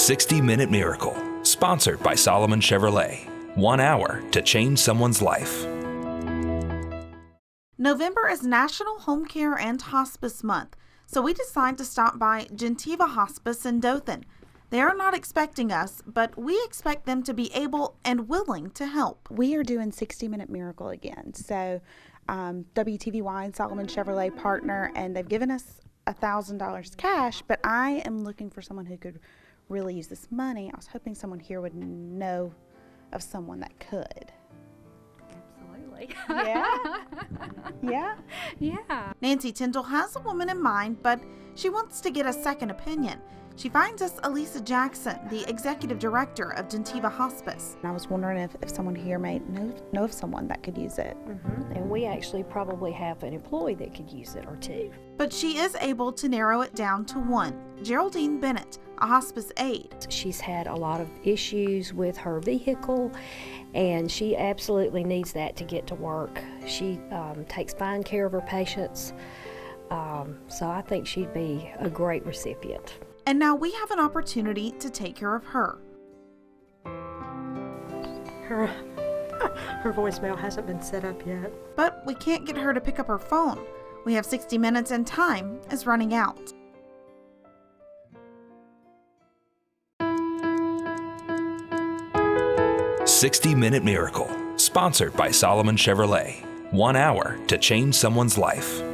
60-Minute Miracle, sponsored by Solomon Chevrolet. 1 hour to change someone's life. November is National Home Care and Hospice Month, so we decided to stop by Gentiva Hospice in Dothan. They are not expecting us, but we expect them to be able and willing to help. We are doing 60-Minute Miracle again. So WTVY and Solomon Chevrolet partner, and they've given us $1,000 cash, but I am looking for someone who could really use this money. I was hoping someone here would know of someone that could. Absolutely. Yeah? Yeah? Yeah. Nancy Tyndall has a woman in mind, but she wants to get a second opinion. She finds us Elisa Jackson, the executive director of Gentiva Hospice. I was wondering if someone here may know of someone that could use it. And we actually probably have an employee that could use it or two. But she is able to narrow it down to one, Geraldine Bennett, a hospice aide. She's had a lot of issues with her vehicle, and she absolutely needs that to get to work. She takes fine care of her patients, so I think she'd be a great recipient. And now we have an opportunity to take care of her. Her voicemail hasn't been set up yet. But we can't get her to pick up her phone. We have 60 minutes and time is running out. "60-Minute Miracle, sponsored by Solomon Chevrolet. 1 hour to change someone's life.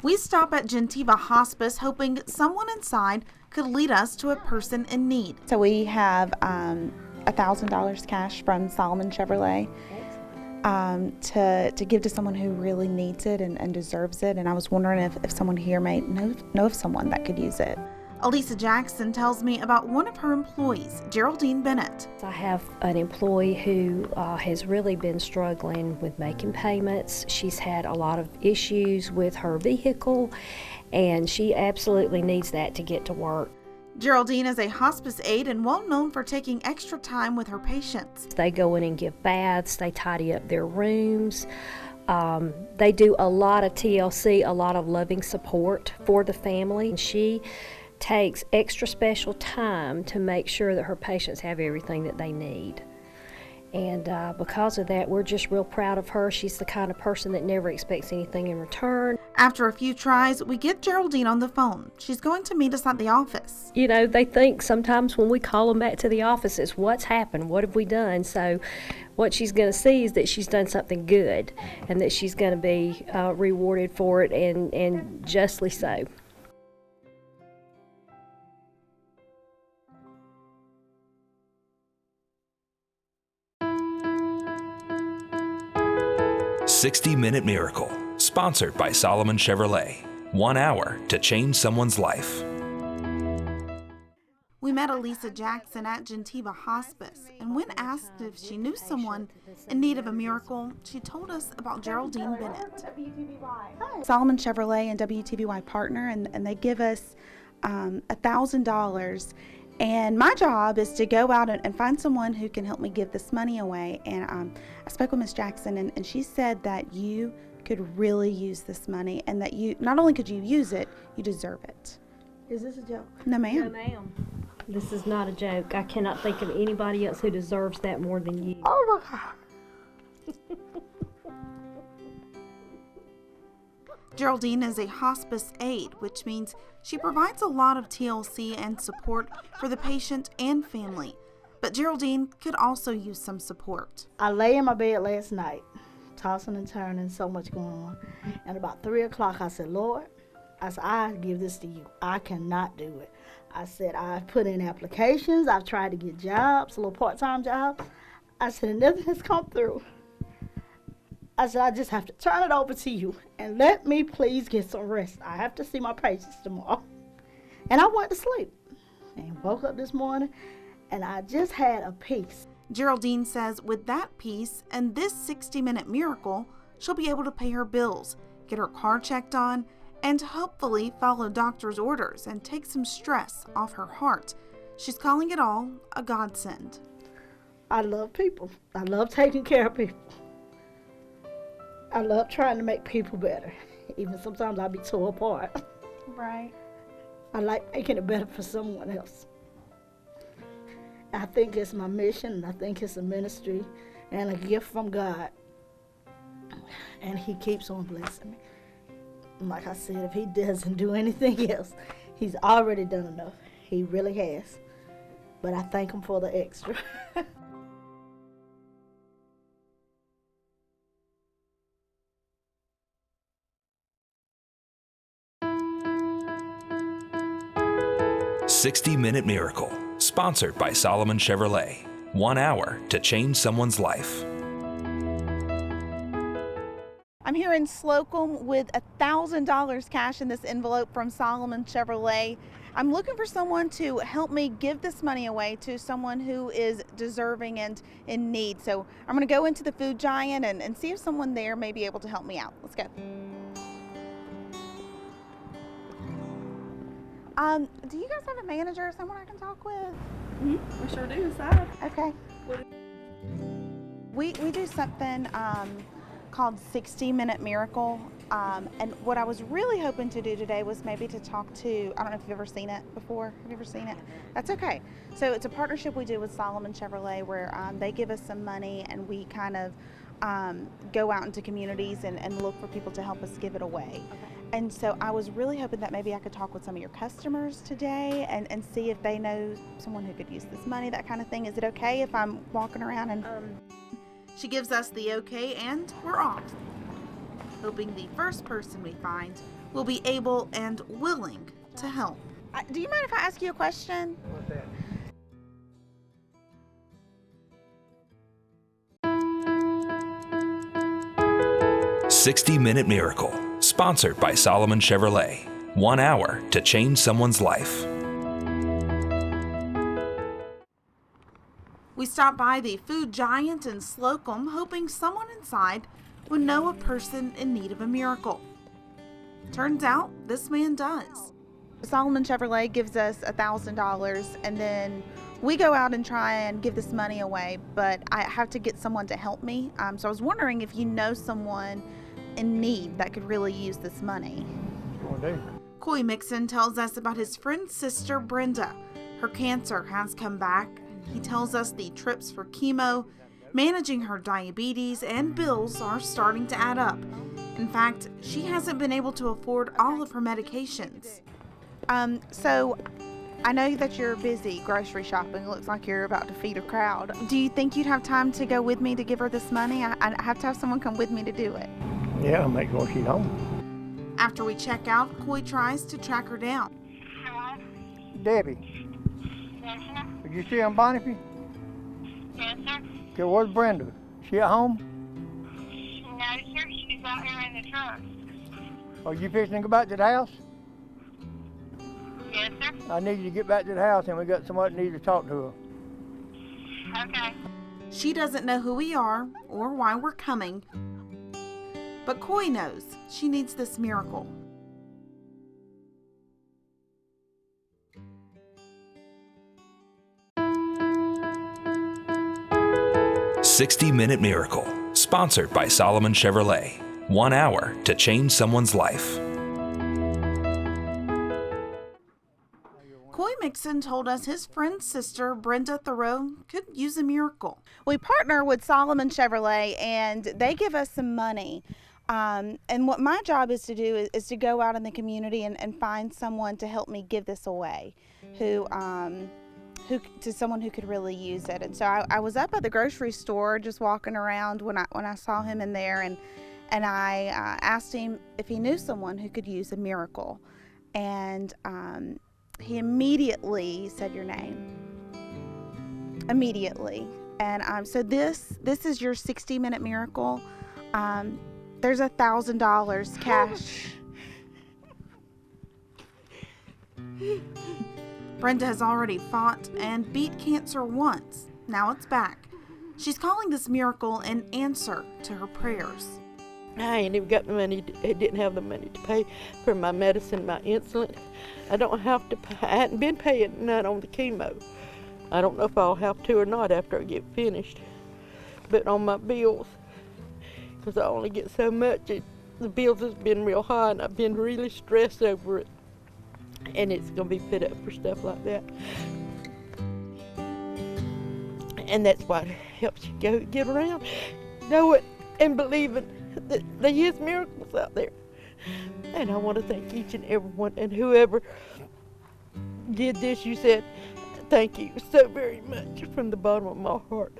We stop at Gentiva Hospice hoping someone inside could lead us to a person in need. So we have $1,000 cash from Solomon Chevrolet to give to someone who really needs it and deserves it. And I was wondering if someone here may know of someone that could use it. Elisa Jackson tells me about one of her employees, Geraldine Bennett. I have an employee who has really been struggling with making payments. She's had a lot of issues with her vehicle, and she absolutely needs that to get to work. Geraldine is a hospice aide and well known for taking extra time with her patients. They go in and give baths, they tidy up their rooms. They do a lot of TLC, a lot of loving support for the family. And she takes extra special time to make sure that her patients have everything that they need. And because of that, we're just real proud of her. She's the kind of person that never expects anything in return. After a few tries, we get Geraldine on the phone. She's going to meet us at the office. You know, they think sometimes when we call them back to the office, it's what's happened, what have we done? So what she's going to see is that she's done something good and that she's going to be rewarded for it, and justly so. "60-Minute Miracle, sponsored by Solomon Chevrolet. 1 hour to change someone's life. We met Elisa Jackson at Gentiva Hospice, and when asked if she knew someone in need of a miracle, she told us about Geraldine Bennett. Solomon Chevrolet and WTVY partner, and they give us $1,000. And my job is to go out and find someone who can help me give this money away. And I spoke with Miss Jackson, and she said that you could really use this money, and that you not only could you use it, you deserve it. Is this a joke? No, ma'am. No, ma'am. This is not a joke. I cannot think of anybody else who deserves that more than you. Oh my God. Geraldine is a hospice aide, which means she provides a lot of TLC and support for the patient and family. But Geraldine could also use some support. I lay in my bed last night, tossing and turning, so much going on. And about 3 o'clock, I said, Lord, I give this to you. I cannot do it. I said, I've put in applications. I've tried to get jobs, little part-time jobs. I said, and nothing has come through. I said, I just have to turn it over to you and let me please get some rest. I have to see my patients tomorrow. And I went to sleep and woke up this morning, and I just had a peace. Geraldine says with that peace and this 60-minute miracle, she'll be able to pay her bills, get her car checked on, and hopefully follow doctor's orders and take some stress off her heart. She's calling it all a godsend. I love people. I love taking care of people. I love trying to make people better. Even sometimes I'll be tore apart. Right. I like making it better for someone else. I think it's my mission, I think it's a ministry and a gift from God. And he keeps on blessing me. Like I said, if he doesn't do anything else, he's already done enough. He really has. But I thank him for the extra. "60-Minute Miracle", sponsored by Solomon Chevrolet. 1 hour to change someone's life. I'm here in Slocum with $1,000 cash in this envelope from Solomon Chevrolet. I'm looking for someone to help me give this money away to someone who is deserving and in need. So I'm going to go into the food giant and see if someone there may be able to help me out. Let's go. Do you guys have a manager or someone I can talk with? We sure do, inside. Okay. We do something called 60-Minute Miracle. And what I was really hoping to do today was maybe to talk to, I don't know if you've ever seen it before. Have you ever seen it? That's okay. So it's a partnership we do with Solomon Chevrolet where they give us some money and we kind of go out into communities and look for people to help us give it away. Okay. And so I was really hoping that maybe I could talk with some of your customers today and see if they know someone who could use this money, that kind of thing. Is it okay if I'm walking around and... She gives us the okay and we're off, hoping the first person we find will be able and willing to help. Do you mind if I ask you a question? What's that? 60-Minute Miracle, sponsored by Solomon Chevrolet. 1 hour to change someone's life. We stopped by the food giant in Slocum, hoping someone inside would know a person in need of a miracle. Turns out this man does. Solomon Chevrolet gives us $1,000 and then we go out and try and give this money away, but I have to get someone to help me. So I was wondering if you know someone in need that could really use this money. Coy Mixon tells us about his friend's sister, Brenda. Her cancer has come back. He tells us the trips for chemo, managing her diabetes, and bills are starting to add up. In fact, she hasn't been able to afford all of her medications. So I know that you're busy grocery shopping. It looks like you're about to feed a crowd. Do you think you'd have time to go with me to give her this money? I have to have someone come with me to do it. Yeah, I'll make sure she's home. After we check out, Coy tries to track her down. Hello? Debbie, Yes, sir? are you still in Bonneville? Yes, sir? Okay, where's Brenda? She at home? No, sir. She's out here in the truck. Are you fixing to go back to the house? Yes, sir? I need you to get back to the house and we got somebody that needs to talk to her. Okay. She doesn't know who we are or why we're coming, but Coy knows she needs this miracle. "60-Minute Miracle", sponsored by Solomon Chevrolet. 1 hour to change someone's life. Coy Mixon told us his friend's sister, Brenda Thoreau, could use a miracle. We partner with Solomon Chevrolet and they give us some money. And what my job is to do is to go out in the community and find someone to help me give this away to someone who could really use it. And so I was up at the grocery store just walking around when I saw him in there and I asked him if he knew someone who could use a miracle. And he immediately said your name. Immediately. And so this is your 60-minute miracle. There's $1,000 cash. Brenda has already fought and beat cancer once. Now it's back. She's calling this miracle an answer to her prayers. I ain't even got the money. I didn't have the money to pay for my medicine, my insulin. I don't have to pay. I hadn't been paying none on the chemo. I don't know if I'll have to or not after I get finished. But on my bills, because I only get so much, the bills has been real high and I've been really stressed over it. and it's going to be put up for stuff like that. And that's what helps you get around, knowing and believing that there is miracles out there. And I want to thank each and every one, and whoever did this, you said thank you so very much from the bottom of my heart.